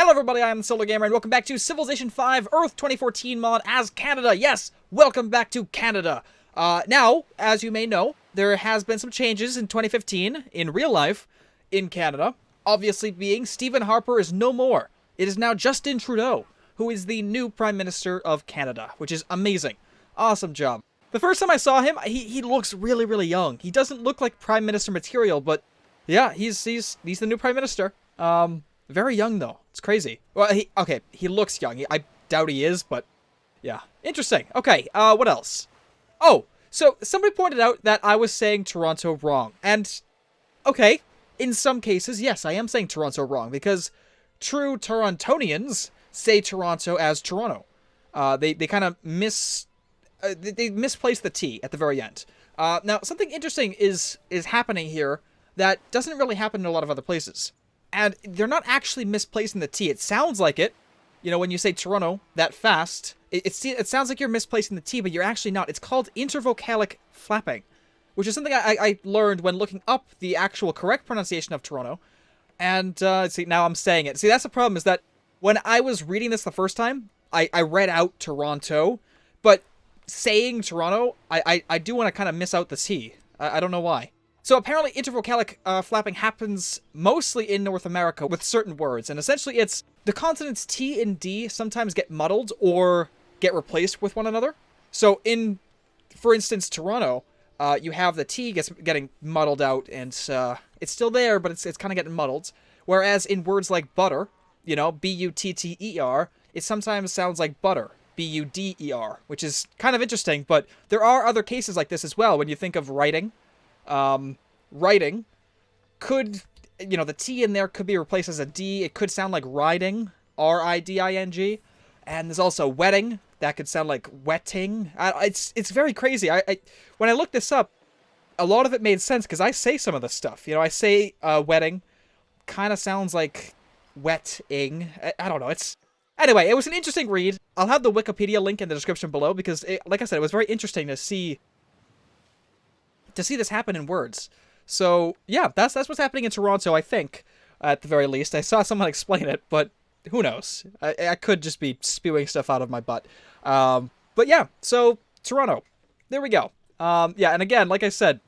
Hello everybody, I am the Solar Gamer, and welcome back to Civilization 5 Earth 2014 mod as Canada. Yes, welcome back to Canada. Now, as you may know, there has been some changes in 2015 in real life in Canada. Obviously being Stephen Harper is no more. It is now Justin Trudeau, who is the new Prime Minister of Canada, which is amazing. Awesome job. The first time I saw him, he looks really, really young. He doesn't look like Prime Minister material, but yeah, he's the new Prime Minister. Very young, though. It's crazy. Well, he looks young. I doubt he is, but yeah. Interesting. Okay, what else? Oh, so somebody pointed out that I was saying Toronto wrong. And, okay, in some cases, yes, I am saying Toronto wrong, because true Torontonians say Toronto as Toronto. They kind of they misplace the T at the very end. Now, something interesting is happening here that doesn't really happen in a lot of other places. And they're not actually misplacing the T. It sounds like it. You know, when you say Toronto that fast, it sounds like you're misplacing the T, but you're actually not. It's called Intervocalic flapping, which is something I learned when looking up the actual correct pronunciation of Toronto. And, see, now I'm saying it. See, that's the problem, is that when I was reading this the first time, I read out Toronto, but saying Toronto, I do want to kind of miss out the T. I don't know why. So apparently intervocalic flapping happens mostly in North America with certain words, and essentially it's the consonants T and D sometimes get muddled or get replaced with one another. So in, for instance, Toronto, you have the T getting muddled out, and it's still there, but it's kind of getting muddled. Whereas in words like butter, you know, B-U-T-T-E-R, it sometimes sounds like butter, B-U-D-E-R, which is kind of interesting, but there are other cases like this as well when you think of writing. Writing could, you know, the T in there could be replaced as a D. It could sound like riding, R-I-D-I-N-G. And there's also wedding. That could sound like wetting. It's very crazy. When I looked this up, a lot of it made sense because I say some of this stuff. You know, I say wedding. Kind of sounds like wetting. I don't know. Anyway, it was an interesting read. I'll have the Wikipedia link in the description below because, like I said, it was very interesting to see this happen in words. So, yeah, that's what's happening in Toronto, I think, at the very least. I saw someone explain it, but who knows? I could just be spewing stuff out of my butt. But yeah, so, Toronto. There we go. Yeah, and again, like I said,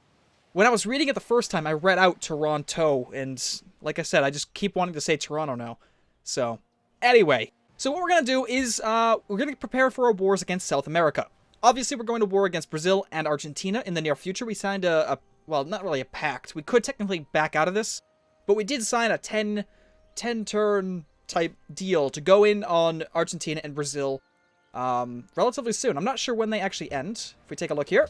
when I was reading it the first time, I read out Toronto, and like I said, I just keep wanting to say Toronto now. So, anyway. So what we're going to do is, we're going to prepare for our wars against South America. Obviously, we're going to war against Brazil and Argentina in the near future. We signed well, not really a pact. We could technically back out of this, but we did sign a 10-turn type deal to go in on Argentina and Brazil relatively soon. I'm not sure when they actually end. If we take a look here.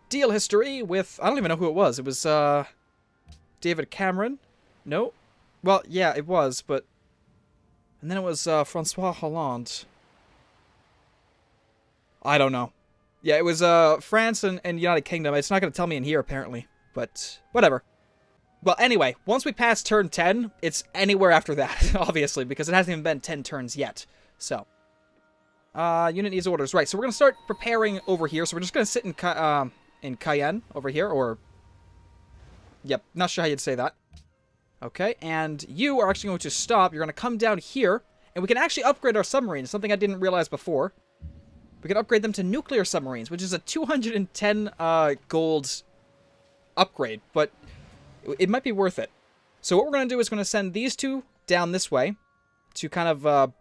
Deal history with, I don't even know who it was. It was David Cameron. No? Well, yeah, it was, but... And then it was Francois Hollande. I don't know. Yeah, it was France and United Kingdom. It's not going to tell me in here, apparently. But, whatever. Well, anyway, once we pass turn 10, it's anywhere after that, obviously, because it hasn't even been 10 turns yet. So, unit needs orders. Right, so we're going to start preparing over here. So we're just going to sit in Cayenne over here, or... Yep, not sure how you'd say that. Okay, and you are actually going to stop. You're going to come down here, and we can actually upgrade our submarines, something I didn't realize before. We can upgrade them to nuclear submarines, which is a 210 gold upgrade, but it might be worth it. So what we're going to do is going to send these two down this way to kind of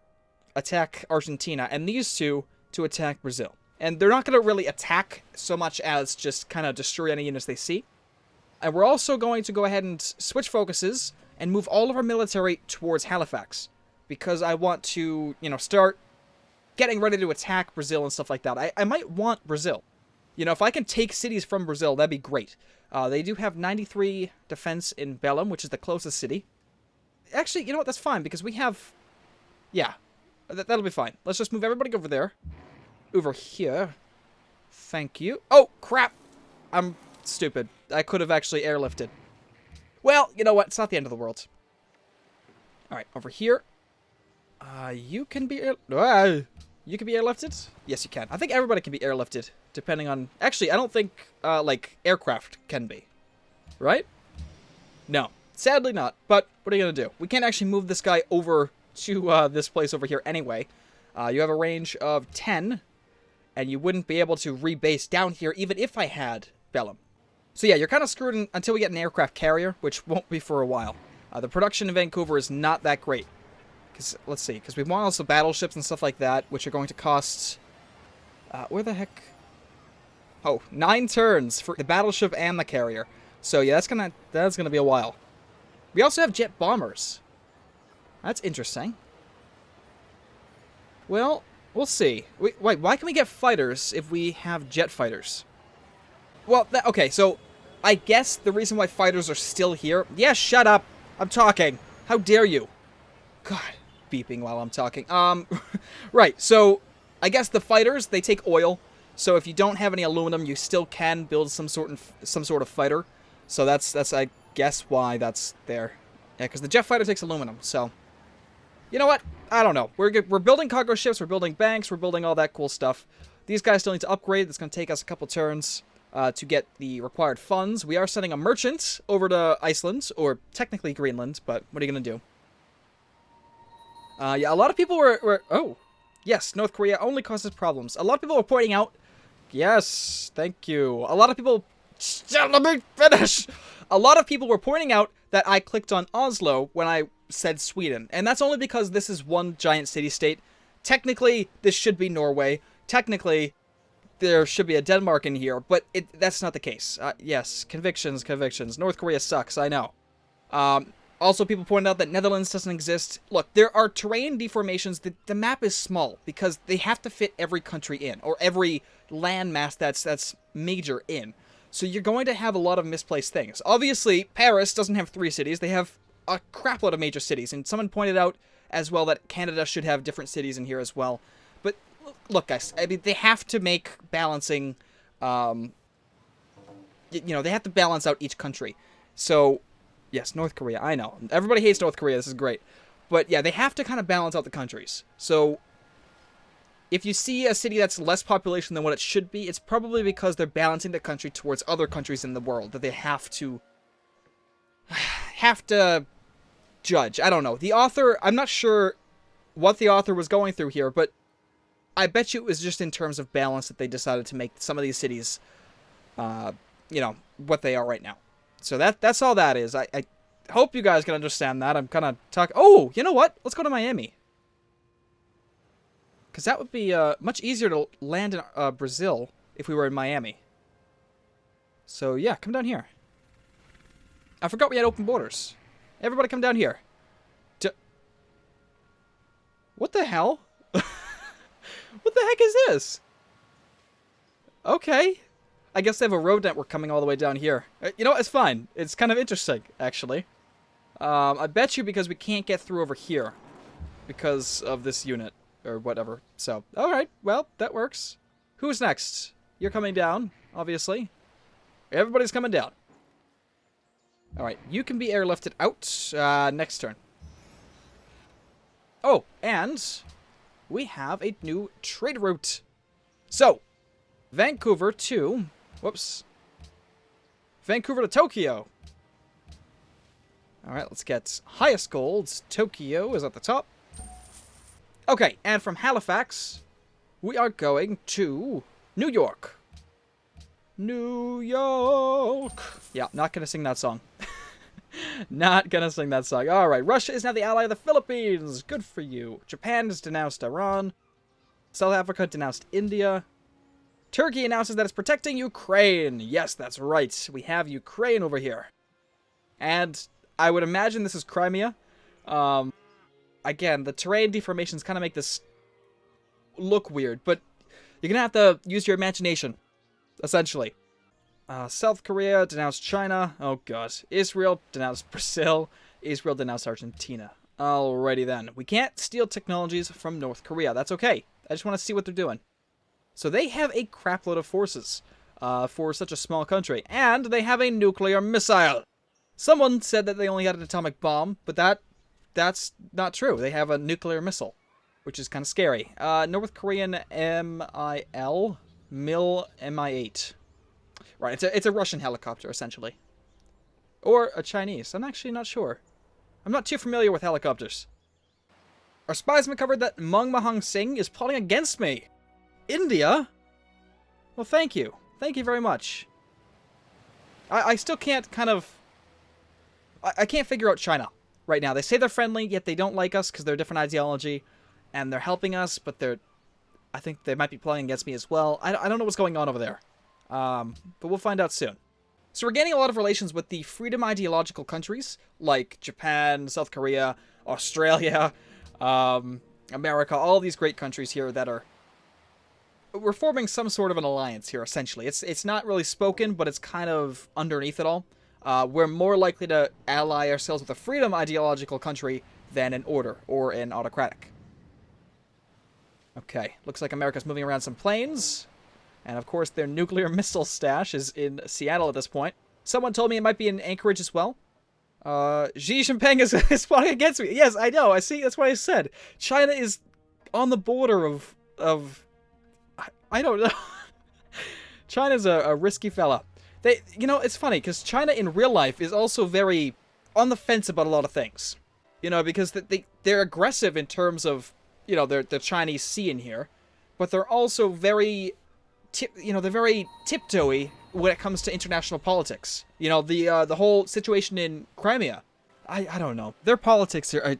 attack Argentina, and these two to attack Brazil. And they're not going to really attack so much as just kind of destroy any units they see. And we're also going to go ahead and switch focuses and move all of our military towards Halifax, because I want to, you know, start getting ready to attack Brazil and stuff like that. I might want Brazil. You know, if I can take cities from Brazil, that'd be great. They do have 93 defense in Belém, which is the closest city. Actually, you know what? That's fine, because we have... Yeah, that'll be fine. Let's just move everybody over there. Over here. Thank you. Oh, crap! I'm stupid. I could have actually airlifted. Well, you know what? It's not the end of the world. Alright, over here. You can be... You can be airlifted? Yes, you can. I think everybody can be airlifted, depending on... Actually, I don't think, like, aircraft can be. Right? No. Sadly not, but what are you going to do? We can't actually move this guy over to this place over here anyway. You have a range of 10, and you wouldn't be able to rebase down here even if I had Bellum. So yeah, you're kind of screwed until we get an aircraft carrier, which won't be for a while. The production in Vancouver is not that great. Let's see, because we want also battleships and stuff like that, which are going to cost... where the heck... Oh, 9 turns for the battleship and the carrier. So yeah, that's gonna be a while. We also have jet bombers. That's interesting. Well, we'll see. Wait, why can we get fighters if we have jet fighters? Well, okay, so I guess the reason why fighters are still here... Yeah, shut up! I'm talking! How dare you? God, beeping while I'm talking. Right, so I guess the fighters, they take oil. So if you don't have any aluminum, you still can build some sort of fighter. So that's I guess why that's there. Yeah, because the jet fighter takes aluminum. So you know what? I don't know. We're building cargo ships. We're building banks. We're building all that cool stuff. These guys still need to upgrade. It's going to take us a couple turns to get the required funds. We are sending a merchant over to Iceland, or technically Greenland. But what are you going to do? Yeah, a lot of people were oh, yes, North Korea only causes problems. A lot of people were pointing out. Yes, thank you. A lot of people... Let me finish! A lot of people were pointing out that I clicked on Oslo when I said Sweden. And that's only because this is one giant city-state. Technically, this should be Norway. Technically, there should be a Denmark in here. But that's not the case. Yes, convictions. North Korea sucks, I know. Also, people pointed out that Netherlands doesn't exist. Look, there are terrain deformations. The map is small because they have to fit every country in, or every landmass that's major in. So you're going to have a lot of misplaced things. Obviously, Paris doesn't have 3 cities. They have a crapload of major cities. And someone pointed out as well that Canada should have different cities in here as well. But look, guys, I mean, they have to make balancing, you know, they have to balance out each country. So... Yes, North Korea, I know. Everybody hates North Korea, this is great. But yeah, they have to kind of balance out the countries. So, if you see a city that's less population than what it should be, it's probably because they're balancing the country towards other countries in the world that they have to judge. I don't know. The author, I'm not sure what the author was going through here, but I bet you it was just in terms of balance that they decided to make some of these cities, you know, what they are right now. So that's all that is. I hope you guys can understand that. I'm kind of talking... Oh, you know what? Let's go to Miami. Because that would be much easier to land in Brazil if we were in Miami. So, yeah, come down here. I forgot we had open borders. Everybody come down here. What the hell? What the heck is this? Okay. I guess they have a road network coming all the way down here. You know what? It's fine. It's kind of interesting, actually. I bet you because we can't get through over here. Because of this unit. Or whatever. So, alright. Well, that works. Who's next? You're coming down, obviously. Everybody's coming down. Alright. You can be airlifted out. Next turn. Oh, and... we have a new trade route. So, Vancouver to... Whoops. Vancouver to Tokyo. Alright, let's get highest golds. Tokyo is at the top. Okay, and from Halifax, we are going to New York. New York. Yeah, not gonna sing that song. Not gonna sing that song. Alright, Russia is now the ally of the Philippines. Good for you. Japan has denounced Iran. South Africa denounced India. Turkey announces that it's protecting Ukraine. Yes, that's right. We have Ukraine over here. And I would imagine this is Crimea. Again, the terrain deformations kind of make this look weird, but you're going to have to use your imagination, essentially. South Korea denounced China. Oh, God. Israel denounced Brazil. Israel denounced Argentina. Alrighty then. We can't steal technologies from North Korea. That's okay. I just want to see what they're doing. So they have a crapload of forces for such a small country. And they have a nuclear missile. Someone said that they only had an atomic bomb, but that's not true. They have a nuclear missile, which is kind of scary. North Korean MiL MI8. Right, it's a Russian helicopter, essentially. Or a Chinese. I'm actually not sure. I'm not too familiar with helicopters. Our spies have uncovered that Meng Mahang Singh is plotting against me. India? Well, thank you. Thank you very much. I still can't kind of... I can't figure out China right now. They say they're friendly, yet they don't like us because they're a different ideology. And they're helping us, but they're... I think they might be plotting against me as well. I don't know what's going on over there. But we'll find out soon. So we're gaining a lot of relations with the freedom ideological countries, like Japan, South Korea, Australia, America, all these great countries here that are... We're forming some sort of an alliance here, essentially. It's not really spoken, but it's kind of underneath it all. We're more likely to ally ourselves with a freedom ideological country than an order or an autocratic. Okay, looks like America's moving around some planes. And of course, their nuclear missile stash is in Seattle at this point. Someone told me it might be in Anchorage as well. Xi Jinping is plotting against me. Yes, I know. I see. That's what I said. China is on the border of I don't know. China's a risky fella. You know, it's funny because China in real life is also very on the fence about a lot of things. You know, because they're aggressive in terms of, you know, the Chinese Sea in here, but they're also very, they're very tiptoey when it comes to international politics. You know, the whole situation in Crimea. I don't know. Their politics they're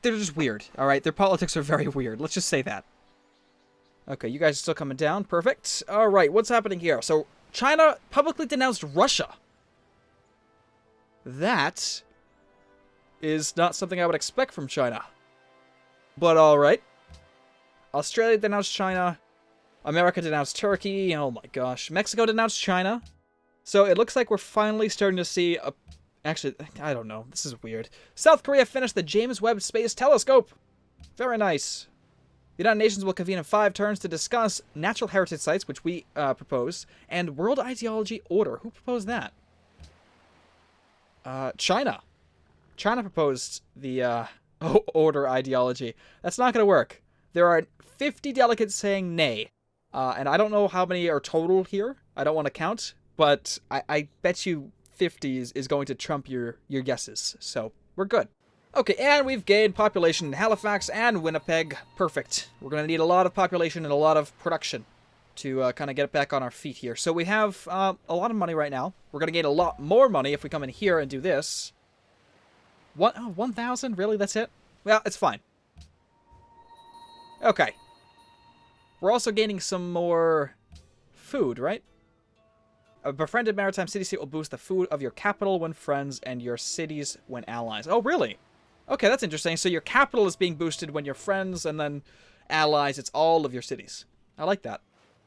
just weird. All right, their politics are very weird. Let's just say that. Okay, you guys are still coming down. Perfect. All right, what's happening here? So China publicly denounced Russia. That is not something I would expect from China. But all right. Australia denounced China. America denounced Turkey. Oh my gosh. Mexico denounced China. So it looks like we're finally starting to see a... Actually, I don't know. This is weird. South Korea finished the James Webb Space Telescope. Very nice. The United Nations will convene in 5 turns to discuss natural heritage sites, which we proposed, and world ideology order. Who proposed that? China. China proposed the order ideology. That's not going to work. There are 50 delegates saying nay. And I don't know how many are total here. I don't want to count. But I bet you 50 is going to trump your guesses. So we're good. Okay, and we've gained population in Halifax and Winnipeg. Perfect. We're going to need a lot of population and a lot of production to kind of get back on our feet here. So we have a lot of money right now. We're going to gain a lot more money if we come in here and do this. What? Oh, 1,000? Really? That's it? Well, it's fine. Okay. We're also gaining some more food, right? A befriended maritime city-state will boost the food of your capital when friends and your cities when allies. Oh, really? Okay, that's interesting. So your capital is being boosted when you're friends, and then allies, it's all of your cities. I like that.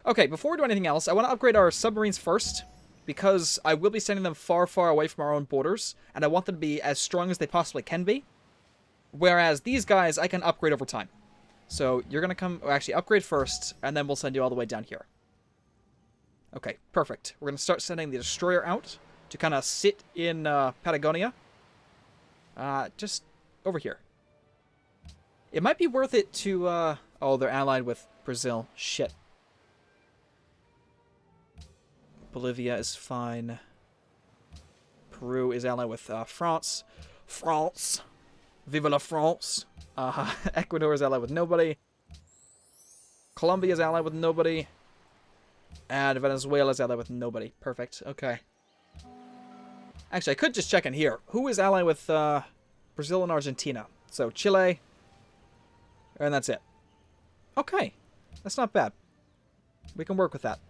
Okay, before we do anything else, I want to upgrade our submarines first, because I will be sending them far, far away from our own borders, and I want them to be as strong as they possibly can be. Whereas these guys, I can upgrade over time. So you're going to come, actually upgrade first, and then we'll send you all the way down here. Okay, perfect. We're going to start sending the destroyer out to kind of sit in Patagonia. Just over here. It might be worth it to, oh, they're allied with Brazil. Shit. Bolivia is fine. Peru is allied with France. France. Vive la France. Ecuador is allied with nobody. Colombia is allied with nobody. And Venezuela is allied with nobody. Perfect. Okay. Actually, I could just check in here. Who is allied with Brazil and Argentina? So, Chile. And that's it. Okay. That's not bad. We can work with that.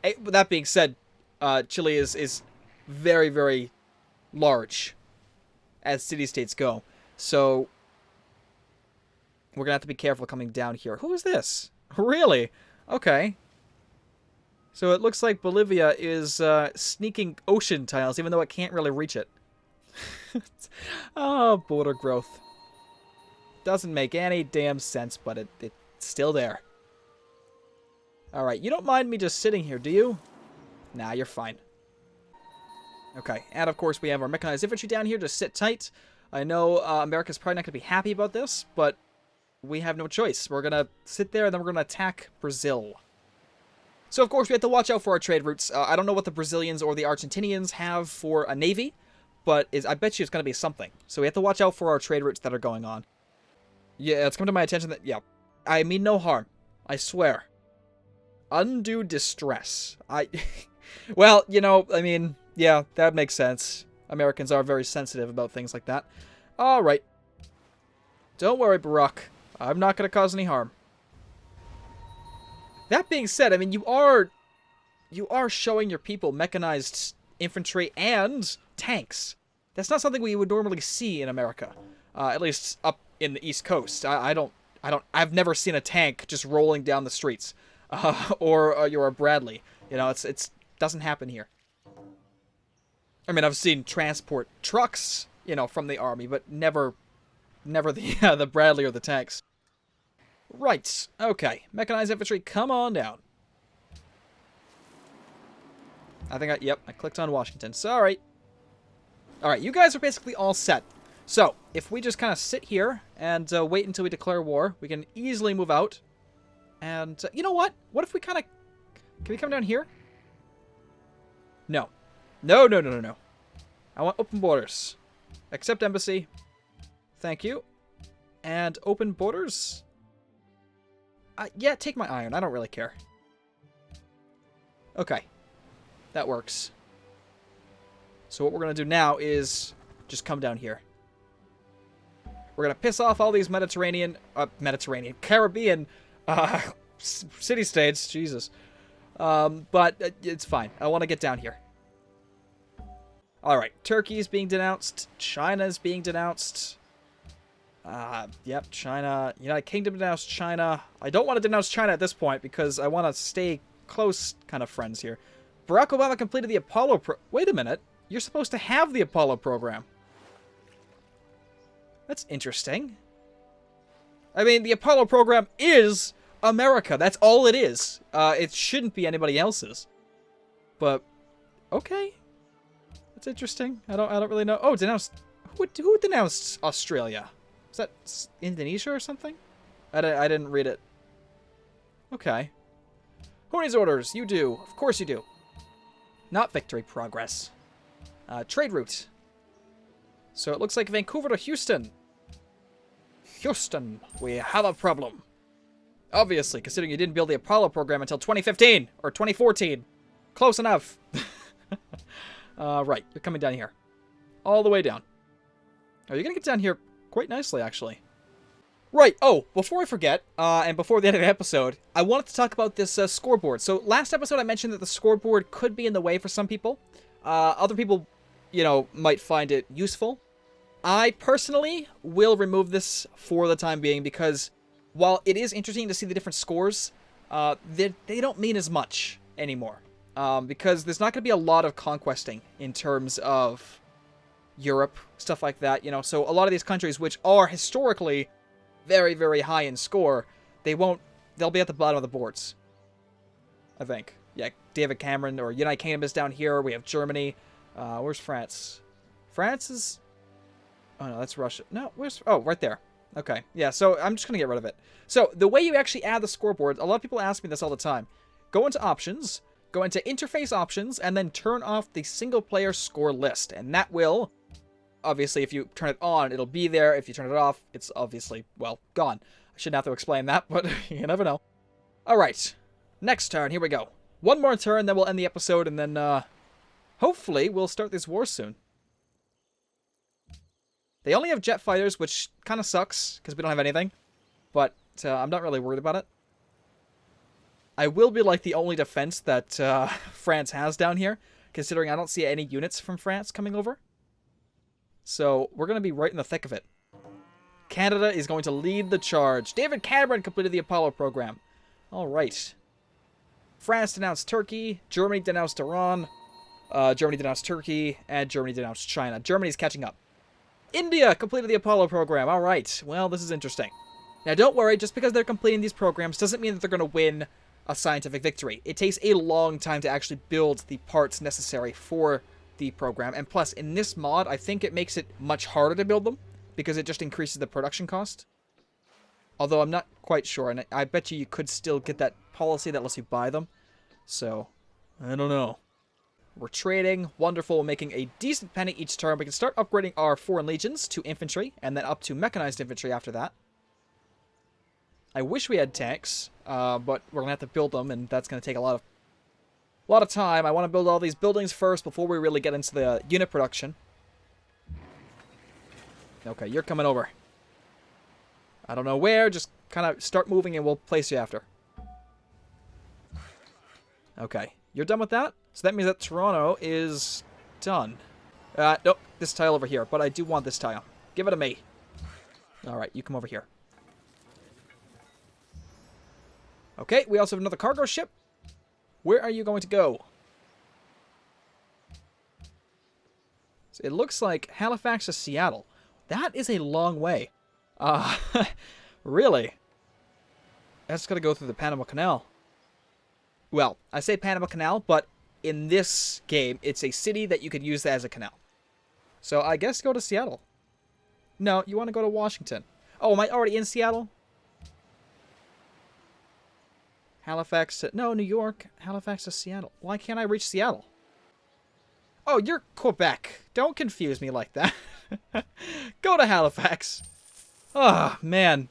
Hey, with that being said, Chile is very, very large as city-states go. So, we're going to have to be careful coming down here. Who is this? Really? Okay. So it looks like Bolivia is sneaking ocean tiles, even though it can't really reach it. Oh, border growth. Doesn't make any damn sense, but it's still there. Alright, you don't mind me just sitting here, do you? Nah, you're fine. Okay, and of course we have our mechanized infantry down here. Just sit tight. I know America's probably not going to be happy about this, but we have no choice. We're going to sit there, and then we're going to attack Brazil. So, of course, we have to watch out for our trade routes. I don't know what the Brazilians or the Argentinians have for a navy, but I bet you it's going to be something. So we have to watch out for our trade routes that are going on. Yeah, it's come to my attention that, yeah, I mean no harm. I swear. Undue distress. Well, you know, I mean, yeah, that makes sense. Americans are very sensitive about things like that. Alright. Don't worry, Barack. I'm not going to cause any harm. That being said, I mean, you are showing your people mechanized infantry and tanks. That's not something we would normally see in America. At least up in the East Coast. I've never seen a tank just rolling down the streets. Or you're a Bradley. You know, it doesn't happen here. I mean, I've seen transport trucks, you know, from the army, but never the Bradley or the tanks. Right. Okay. Mechanized infantry, come on down. I think I clicked on Washington. Sorry. Alright, you guys are basically all set. So, if we just kind of sit here and wait until we declare war, we can easily move out. And, you know what? What if we kind of... Can we come down here? No. No. I want open borders. Accept embassy. Thank you. And open borders? Yeah, take my iron. I don't really care. Okay. That works. So what we're going to do now is just come down here. We're going to piss off all these Caribbean city-states. Jesus. But it's fine. I want to get down here. Alright. Turkey is being denounced. China is being denounced. Yep, China. United Kingdom denounced China. I don't want to denounce China at this point because I want to stay close kind of friends here. Barack Obama completed the Apollo Wait a minute. You're supposed to have the Apollo program. That's interesting. I mean, the Apollo program is America. That's all it is. It shouldn't be anybody else's. But, okay. That's interesting. I don't really know. Oh, denounced... Who denounced Australia? Is that Indonesia or something? I didn't read it. Okay. Who needs orders? You do. Of course you do. Not victory progress. Trade route. So it looks like Vancouver to Houston. Houston, we have a problem. Obviously, considering you didn't build the Apollo program until 2015 or 2014. Close enough. Right, you're coming down here. All the way down. Oh, you're going to get down here quite nicely, actually. Right, oh, before I forget, and before the end of the episode, I wanted to talk about this scoreboard. So last episode I mentioned that the scoreboard could be in the way for some people. Other people, you know, might find it useful. I personally will remove this for the time being because while it is interesting to see the different scores, they don't mean as much anymore. Because there's not going to be a lot of conquesting in terms of Europe, stuff like that, you know. So a lot of these countries, which are historically very, very high in score, they'll be at the bottom of the boards. I think. Yeah, David Cameron or United Kingdom is down here. We have Germany. Where's France? France is... Oh, no, that's Russia. No, where's... Oh, right there. Okay. Yeah, so I'm just going to get rid of it. So the way you actually add the scoreboard, a lot of people ask me this all the time. Go into options, go into interface options, and then turn off the single player score list. And that will... Obviously, if you turn it on, it'll be there. If you turn it off, it's obviously, well, gone. I shouldn't have to explain that, but you never know. Alright. Next turn. Here we go. One more turn, then we'll end the episode, and then, hopefully, we'll start this war soon. They only have jet fighters, which kind of sucks, because we don't have anything. But I'm not really worried about it. I will be, like, the only defense that France has down here, considering I don't see any units from France coming over. So, we're going to be right in the thick of it. Canada is going to lead the charge. David Cameron completed the Apollo program. Alright. France denounced Turkey. Germany denounced Iran. Germany denounced Turkey. And Germany denounced China. Germany's catching up. India completed the Apollo program. Alright. Well, this is interesting. Now, don't worry. Just because they're completing these programs doesn't mean that they're going to win a scientific victory. It takes a long time to actually build the parts necessary for the program, and plus in this mod I think it makes it much harder to build them because it just increases the production cost, although I'm not quite sure, and I bet you could still get that policy that lets you buy them, so I don't know. We're trading. Wonderful. We're making a decent penny each turn. We can start upgrading our foreign legions to infantry, and then up to mechanized infantry after that. I wish we had tanks, but we're going to have to build them, and that's going to take a lot of time. I want to build all these buildings first before we really get into the unit production. Okay, you're coming over. I don't know where, just kind of start moving and we'll place you after. Okay, you're done with that? So that means that Toronto is done. Nope, this tile over here, but I do want this tile. Give it to me. Alright, you come over here. Okay, we also have another cargo ship. Where are you going to go? So it looks like Halifax to Seattle. That is a long way. Really? That's got to go through the Panama Canal. Well, I say Panama Canal, but in this game, it's a city that you could use as a canal. So I guess go to Seattle. No, you want to go to Washington. Oh, am I already in Seattle? Halifax to... No, New York. Halifax to Seattle. Why can't I reach Seattle? Oh, you're Quebec. Don't confuse me like that. Go to Halifax. Oh, man.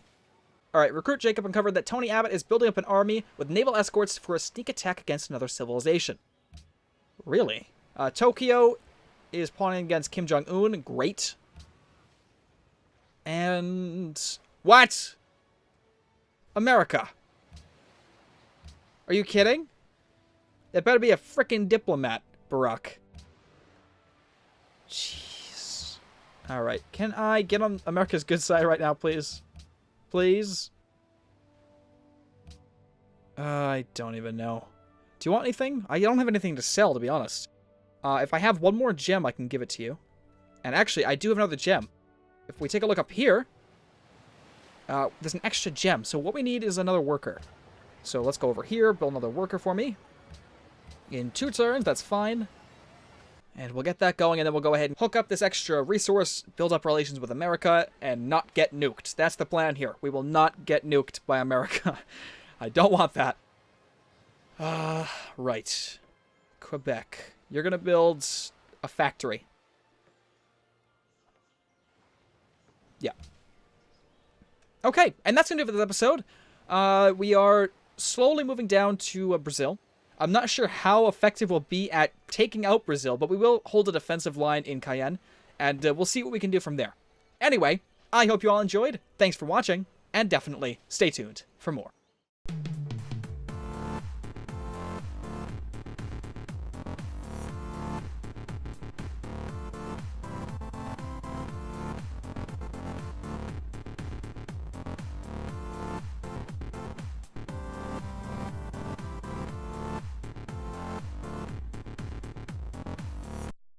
Alright, Recruit Jacob uncovered that Tony Abbott is building up an army with naval escorts for a sneak attack against another civilization. Really? Tokyo is pawning against Kim Jong-un. Great. And... What? America. Are you kidding? It better be a frickin' diplomat, Barack. Jeez. Alright, can I get on America's good side right now, please? Please? I don't even know. Do you want anything? I don't have anything to sell, to be honest. If I have one more gem, I can give it to you. And actually, I do have another gem. If we take a look up here, there's an extra gem. So what we need is another worker. So let's go over here, build another worker for me. In 2 turns, that's fine. And we'll get that going, and then we'll go ahead and hook up this extra resource, build up relations with America, and not get nuked. That's the plan here. We will not get nuked by America. I don't want that. Right. Quebec. You're going to build a factory. Yeah. Okay, and that's going to do it for this episode. We are slowly moving down to Brazil. I'm not sure how effective we'll be at taking out Brazil, but we will hold a defensive line in Cayenne, and we'll see what we can do from there. Anyway, I hope you all enjoyed. Thanks for watching, and definitely stay tuned for more.